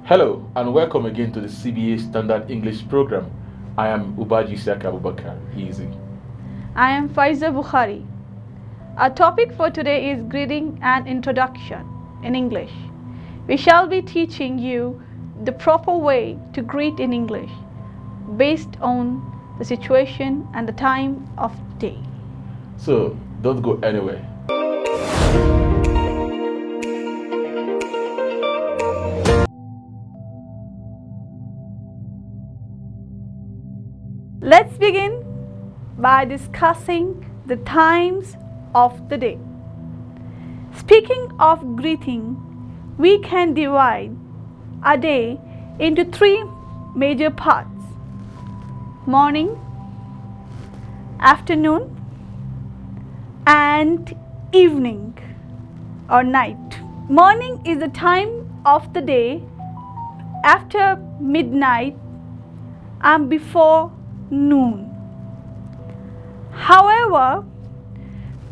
Hello and welcome again to the CBA Standard English Program. I am Ubaji Saka Abubakar. Easy. I am Faiza Bukhari. Our topic for today is greeting and introduction in English. We shall be teaching you the proper way to greet in English based on the situation and the time of day. So don't go anywhere. Let's begin by discussing the times of the day. Speaking of greeting, we can divide a day into three major parts: morning, afternoon, and evening or night. Morning is the time of the day after midnight and before noon. However,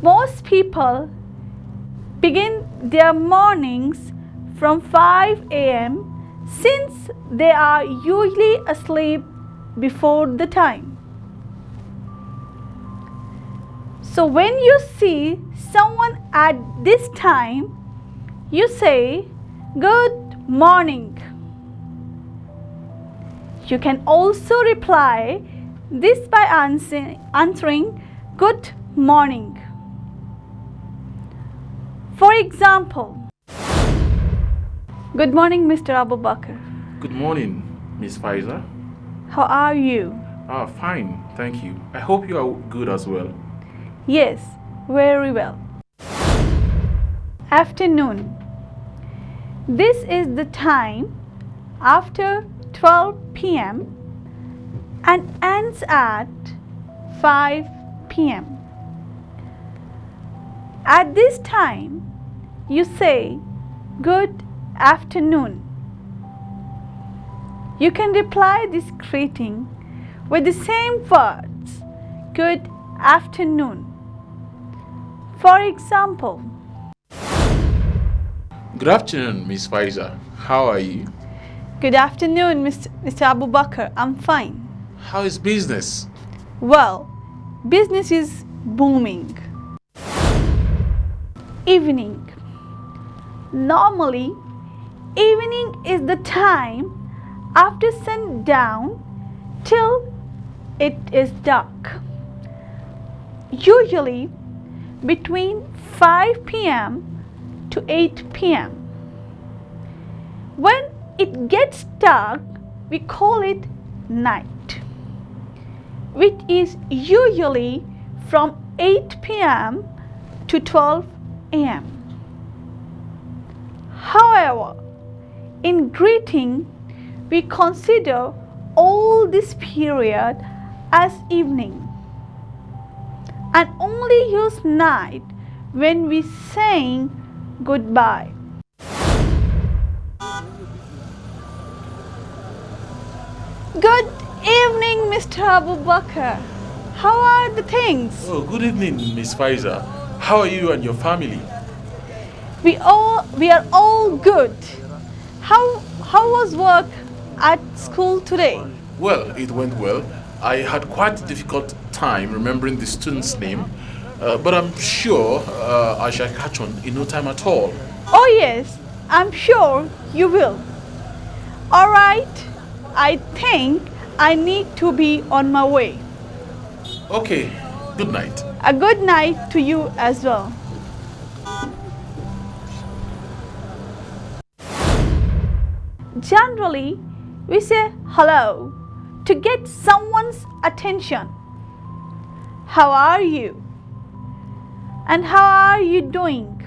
most people begin their mornings from 5 a.m. since they are usually asleep before the time. So when you see someone at this time, you say, "Good morning." You can also reply this by answering "Good morning." For example, "Good morning, Mr. Abubakar. Good morning, Miss Faiza. How are you?" Fine, thank you. I hope you are good as well. Yes, very well. Afternoon. This is the time after 12 p.m. and ends at 5 p.m. At this time, you say "Good afternoon." You can reply this greeting with the same words, "Good afternoon." For example, Good afternoon, Miss Faiza. How are you? "Good afternoon, Mr. Abubakar. I'm fine." How is business? Well, business is booming. Evening. Normally, evening is the time after sundown till it is dark. Usually between 5 p.m. to 8 p.m. When it gets dark, we call it night, which is usually from 8 p.m. to 12 a.m. However, in greeting, we consider all this period as evening and only use night when we saying goodbye. Good evening, Mr. Abubakar. How are the things? Oh, good evening, Miss Faiza. How are you and your family? We are all good. How was work at school today? Well, it went well. I had quite a difficult time remembering the student's name, but I'm sure I shall catch on in no time at all. Oh yes, I'm sure you will. All right, I think I need to be on my way. Okay, good night. A good night to you as well. Generally, we say hello to get someone's attention. How are you? And how are you doing?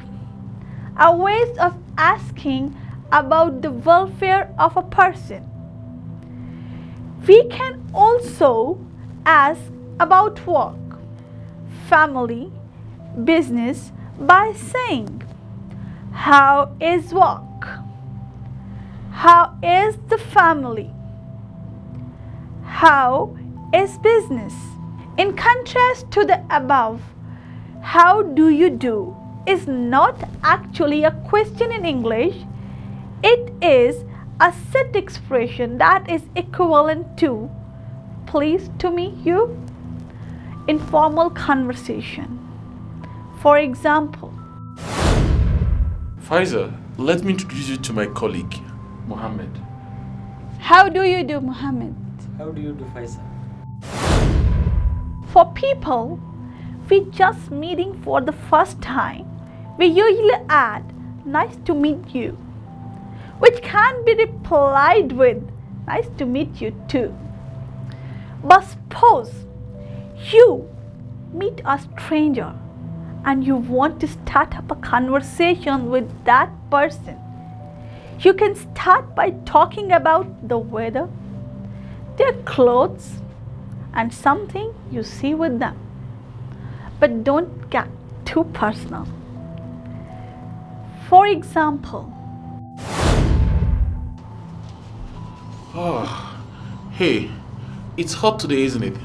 Are ways of asking about the welfare of a person. We can also ask about work, family, business by saying, "How is work? How is the family? How is business?" In contrast to the above, "How do you do?" is not actually a question in English. It is a set expression that is equivalent to pleased to meet you. Informal conversation. For example, Faiza, let me introduce you to my colleague, Mohammed. how do you do, Mohammed? How do you do, Faisal? For people we just meeting for the first time, we usually add nice to meet you, which can be replied with nice to meet you too. But suppose you meet a stranger and you want to start up a conversation with that person. You can start by talking about the weather, their clothes, and something you see with them. But don't get too personal. For example, Hey, it's hot today, isn't it?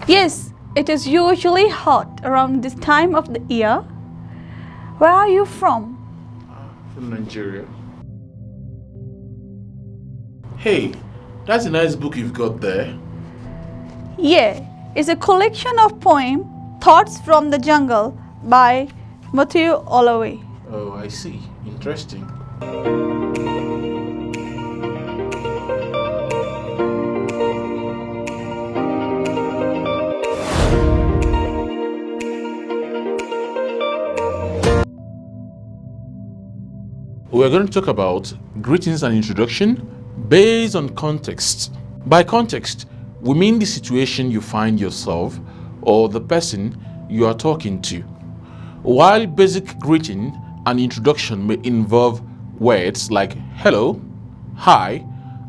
yes, it is usually hot around this time of the year. Where are you from? From Nigeria. Hey, that's a nice book you've got there. Yeah, it's a collection of poems, Thoughts from the Jungle by Matthew Holloway. Oh, I see. Interesting. We're going to talk about greetings and introduction based on context. By context, we mean the situation you find yourself or the person you are talking to. While basic greeting and introduction may involve words like hello, hi,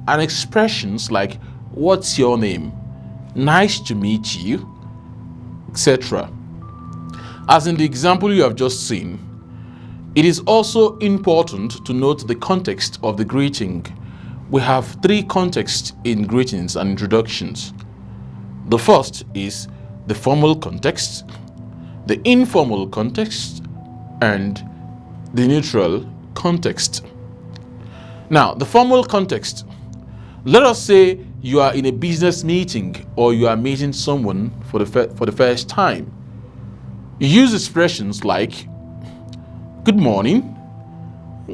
and expressions like what's your name, nice to meet you, etc. As in the example you have just seen, it is also important to note the context of the greeting. We have three contexts in greetings and introductions. The first is the formal context, the informal context, and the neutral context. Now, the formal context. Let us say you are in a business meeting or you are meeting someone for the first time. You use expressions like good morning,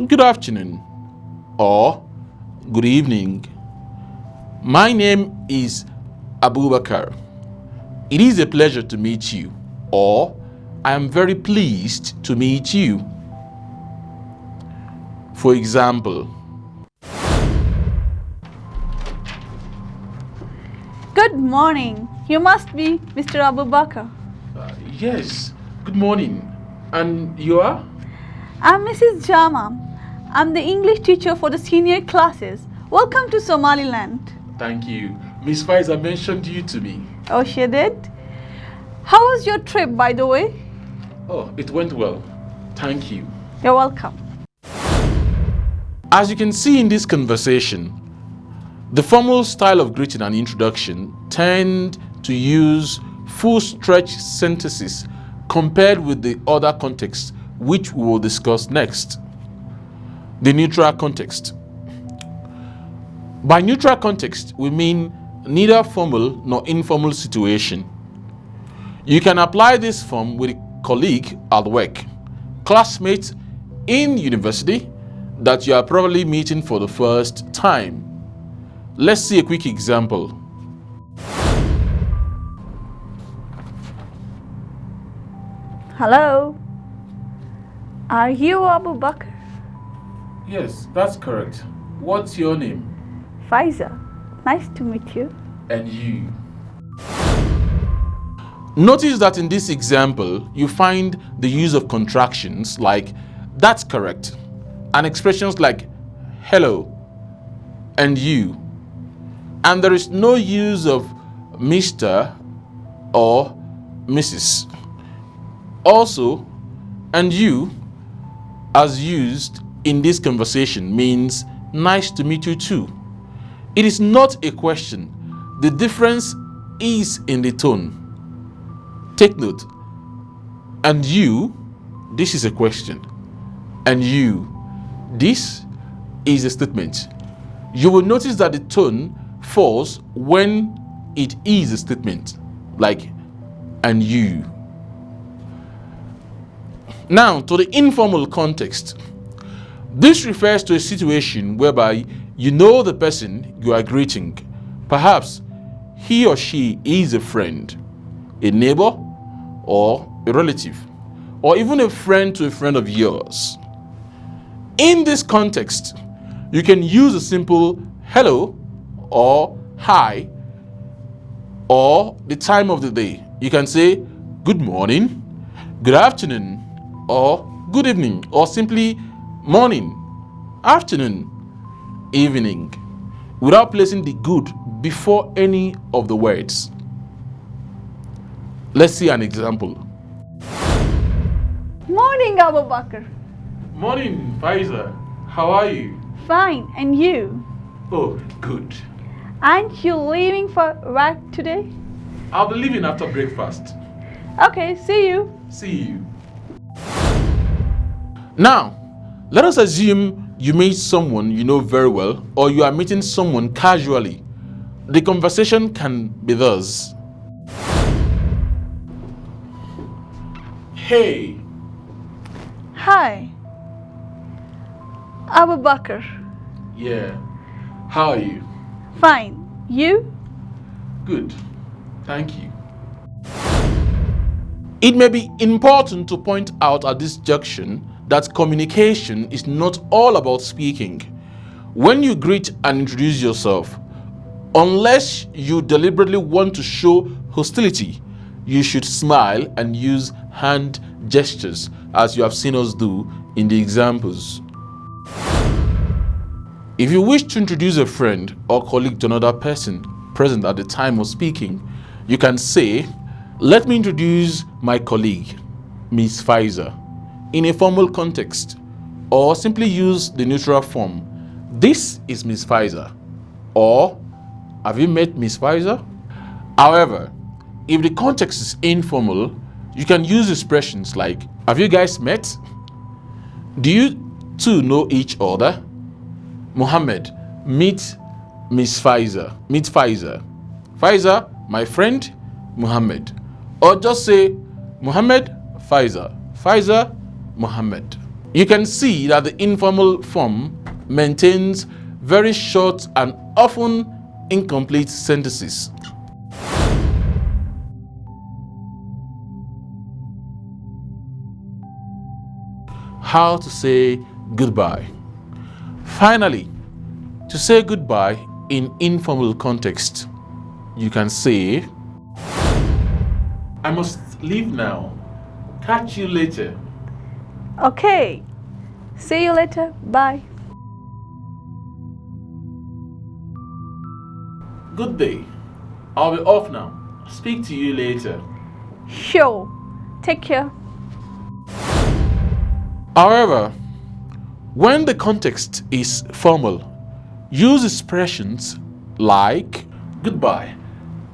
good afternoon, or good evening. My name is Abubakar. It is a pleasure to meet you, or I am very pleased to meet you. For example, Good morning. You must be Mr. Abubakar. yes, good morning. And you are? I'm Mrs. Jama. I'm the English teacher for the senior classes. Welcome to Somaliland. Thank you. Miss Faiza mentioned you to me. Oh, she did? How was your trip, by the way? Oh, it went well. Thank you. You're welcome. As you can see in this conversation, the formal style of greeting and introduction tend to use full stretch sentences compared with the other contexts which we will discuss next. The neutral context. By neutral context, we mean neither formal nor informal situation. You can apply this form with a colleague at work, classmates in university that you are probably meeting for the first time. Let's see a quick example. Hello. Are you Abu Bakr? Yes, that's correct. What's your name? Faiza. Nice to meet you. And you? Notice that in this example, you find the use of contractions like that's correct and expressions like hello and you. And there is no use of Mr. or Mrs. Also, and you, as used in this conversation, means nice to meet you too. It is not a question. The difference is in the tone. Take note. And you, this is a question. And you, This is a statement. You will notice that the tone falls when it is a statement, like and you. Now, to the informal context. This refers to a situation whereby you know the person you are greeting. Perhaps he or she is a friend, a neighbor, or a relative, or even a friend to a friend of yours. In this context, you can use a simple hello or hi or the time of the day. You can say good morning, good afternoon, or good evening, or simply morning, afternoon, evening, without placing the good before any of the words. Let's see an example. Morning, Abu Bakr. Morning, Faiza. How are you? Fine, and you? Oh, good. Aren't you leaving for work today? I'll be leaving after breakfast. Okay, see you. See you. Now, let us assume you meet someone you know very well, or you are meeting someone casually. The conversation can be thus. Hey. Hi. Abu Bakr. Yeah. How are you? Fine. You? Good. Thank you. It may be important to point out at this junction that communication is not all about speaking. When you greet and introduce yourself, unless you deliberately want to show hostility, you should smile and use hand gestures, as you have seen us do in the examples. If you wish to introduce a friend or colleague to another person present at the time of speaking, you can say, "Let me introduce my colleague, Miss Faiza," in a formal context, or simply use the neutral form. "This is Miss Faiza," or "Have you met Miss Faiza?" However, if the context is informal, you can use expressions like, "Have you guys met?" "Do you two know each other?" "Muhammad, meet Miss Faiza. Meet Faiza." "Faiza, my friend, Muhammad." Or just say, "Muhammad, Faiza. Faiza, Muhammad." You can see that the informal form maintains very short and often incomplete sentences. How to say goodbye. Finally, to say goodbye in informal context, you can say, "I must leave now. Catch you later." Okay. See you later. Bye. "Good day. I'll be off now. Speak to you later." Sure. Take care. However, when the context is formal, use expressions like, "Goodbye.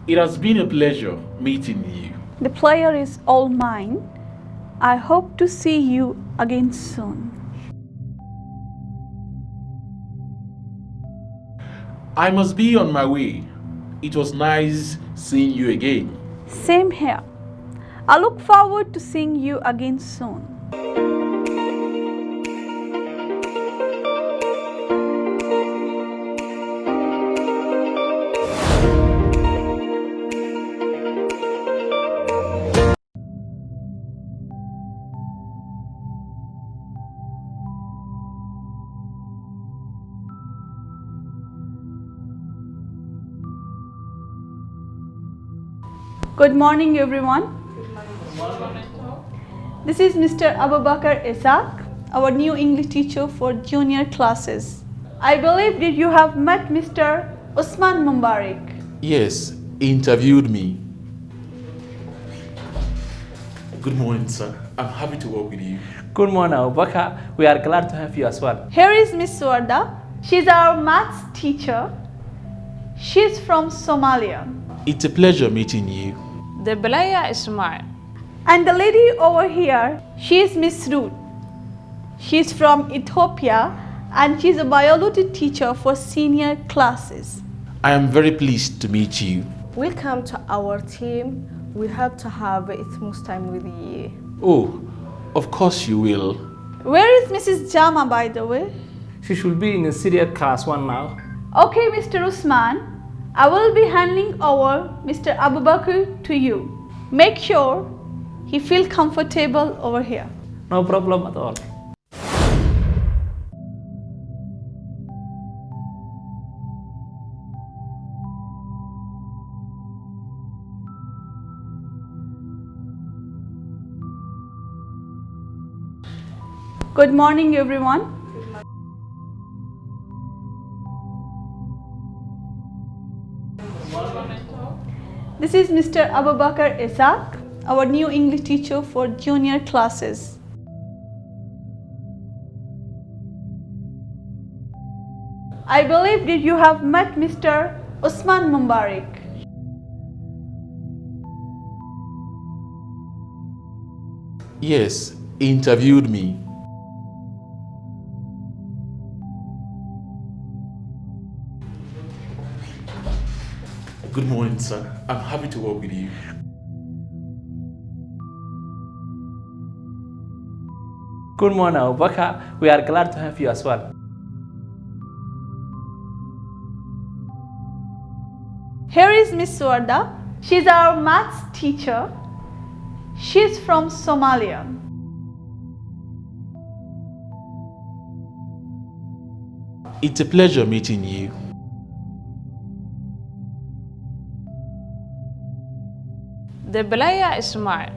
It has been a pleasure meeting you." The pleasure is all mine. I hope to see you again soon. "I must be on my way. It was nice seeing you again." Same here. I look forward to seeing you again soon. Good morning, everyone. This is Mr. Abu Bakr Isaac, our new English teacher for junior classes. I believe that you have met Mr. Usman Mubarak. Yes, he interviewed me. Good morning, sir. I'm happy to work with you. Good morning, Abu Bakr. We are glad to have you as well. Here is Miss Warda. She's our maths teacher. She's from Somalia. It's a pleasure meeting you. The player is Ismail. And the lady over here, she is Miss Ruth. She's from Ethiopia and she's a biology teacher for senior classes. I am very pleased to meet you. Welcome to our team. We hope to have a smooth time with you. Oh, of course you will. Where is Mrs. Jama, by the way? She should be in a senior class 1 now. Okay, Mr. Usman, I will be handing over Mr. Abubakar to you. Make sure he feels comfortable over here. No problem at all. Good morning, everyone. This is Mr. Abubakar Isaac, our new English teacher for junior classes. I believe that you have met Mr. Usman Mubarak. Yes, he interviewed me. Good morning, sir. I'm happy to work with you. Good morning, Abubakar. We are glad to have you as well. Here is Miss Warda. She's our maths teacher. She's from Somalia. It's a pleasure meeting you. The player is smart.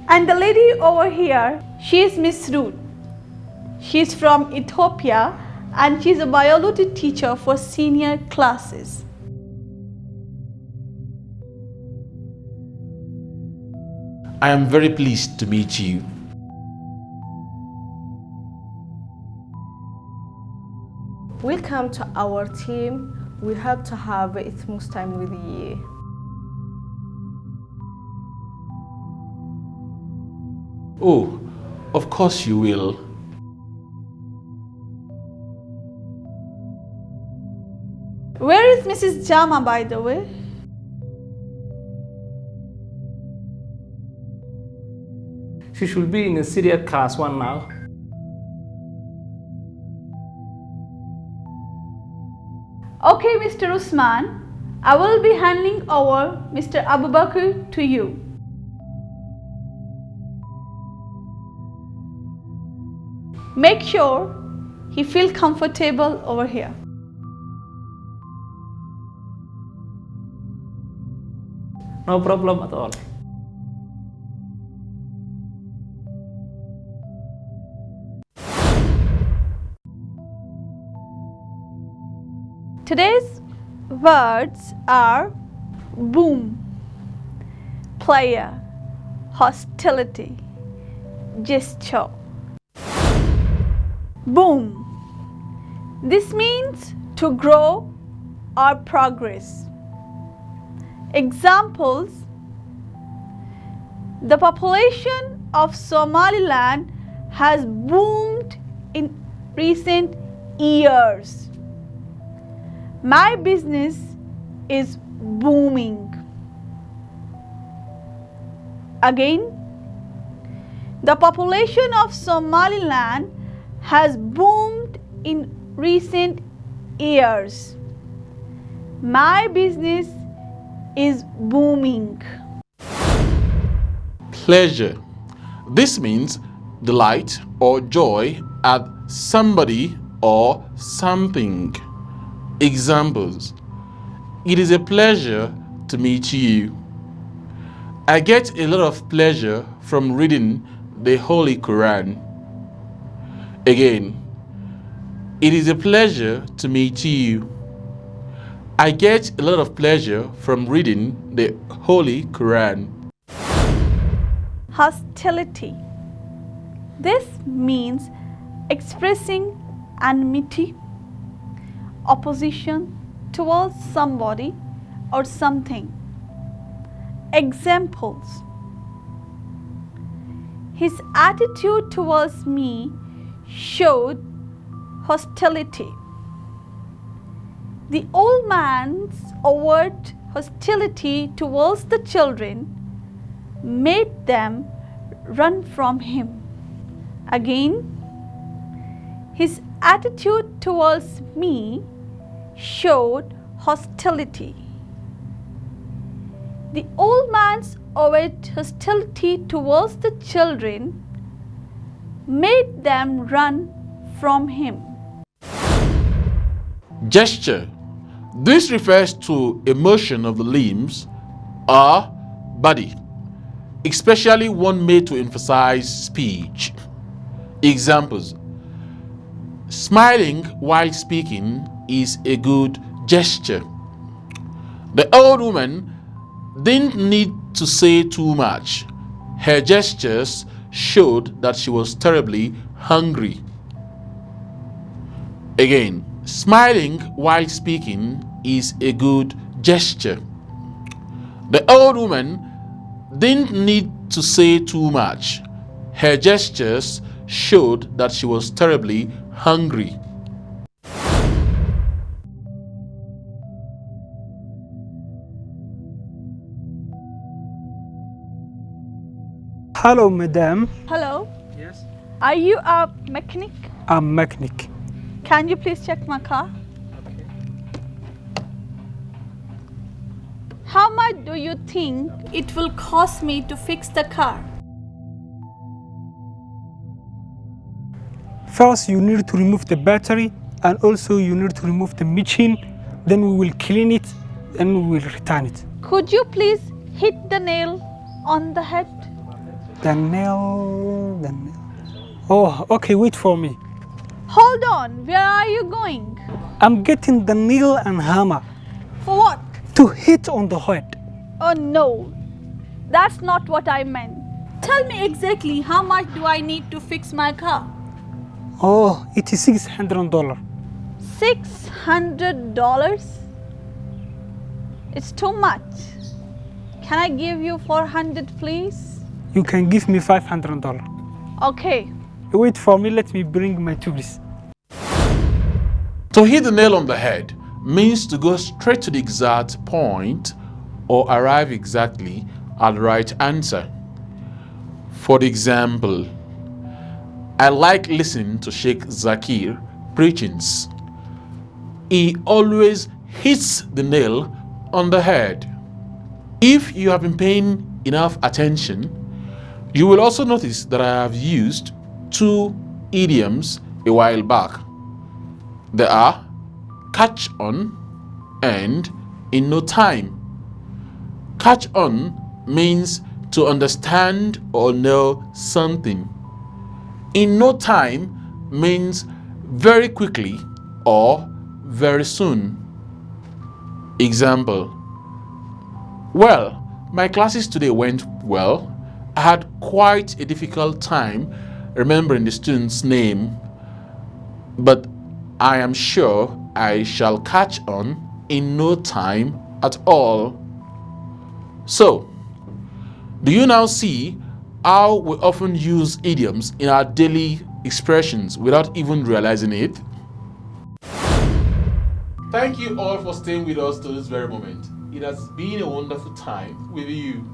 And the lady over here, she is Miss Ruth. She's from Ethiopia and she's a biology teacher for senior classes. I am very pleased to meet you. Welcome to our team. We hope to have a smooth time with you. Oh, of course you will. Where is Mrs. Jama, by the way? She should be in a senior class 1 now. Okay, Mr. Usman, I will be handing over Mr. Abubakar to you. Make sure he feels comfortable over here. No problem at all. Today's words are boom, player, hostility, gesture. Boom. This means to grow or progress. Examples: the population of Somaliland has boomed in recent years. My business is booming. Again, the population of Somaliland has boomed in recent years. My business is booming. Pleasure. This means delight or joy at somebody or something. Examples: it is a pleasure to meet you. I get a lot of pleasure from reading the Holy Quran. Again, it is a pleasure to meet you. I get a lot of pleasure from reading the Holy Quran. Hostility. This means expressing enmity, opposition towards somebody or something. Examples: His attitude towards me showed hostility. The old man's overt hostility towards the children made them run from him. Again, his attitude towards me showed hostility. The old man's overt hostility towards the children made them run from him. Gesture. This refers to a motion of the limbs or body, especially one made to emphasize speech. Examples: smiling while speaking is a good gesture. The old woman didn't need to say too much. Her gestures showed that she was terribly hungry. Again, smiling while speaking is a good gesture. The old woman didn't need to say too much. Her gestures showed that she was terribly hungry. Hello, madam. Hello, Yes. are you a mechanic? I'm mechanic. Can you please check my car? Okay. How much do you think it will cost me to fix the car? First, you need to remove the battery, and also you need to remove the machine. Then we will clean it, and we will return it. Could you please hit the nail on the head? The nail. Oh, okay, wait for me. Hold on, where are you going? I'm getting the nail and hammer For what? to hit on the head. Oh no, that's not what I meant. Tell me exactly how much do I need to fix my car? Oh, it is $600. $600? It's too much. Can I give you 400 please? You can give me $500. Okay. Wait for me, let me bring my tools. To hit the nail on the head means to go straight to the exact point or arrive exactly at the right answer. For example, I like listening to Sheikh Zakir preachings. He always hits the nail on the head. If you have been paying enough attention, you will also notice that I have used two idioms a while back. They are catch on and in no time. Catch on means to understand or know something. In no time means very quickly or very soon. Example: well, my classes today went well. I had quite a difficult time remembering the student's name, but I am sure I shall catch on in no time at all. So, do you now see how we often use idioms in our daily expressions without even realizing it? Thank you all for staying with us to this very moment. It has been a wonderful time with you.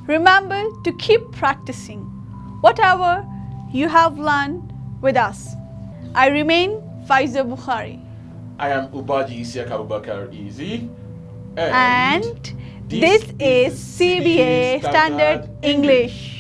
Remember to keep practicing whatever you have learned with us. I remain Faiza Bukhari. I am Ubaji Isiaka Abubakar Easy. And this is CBA Standard English.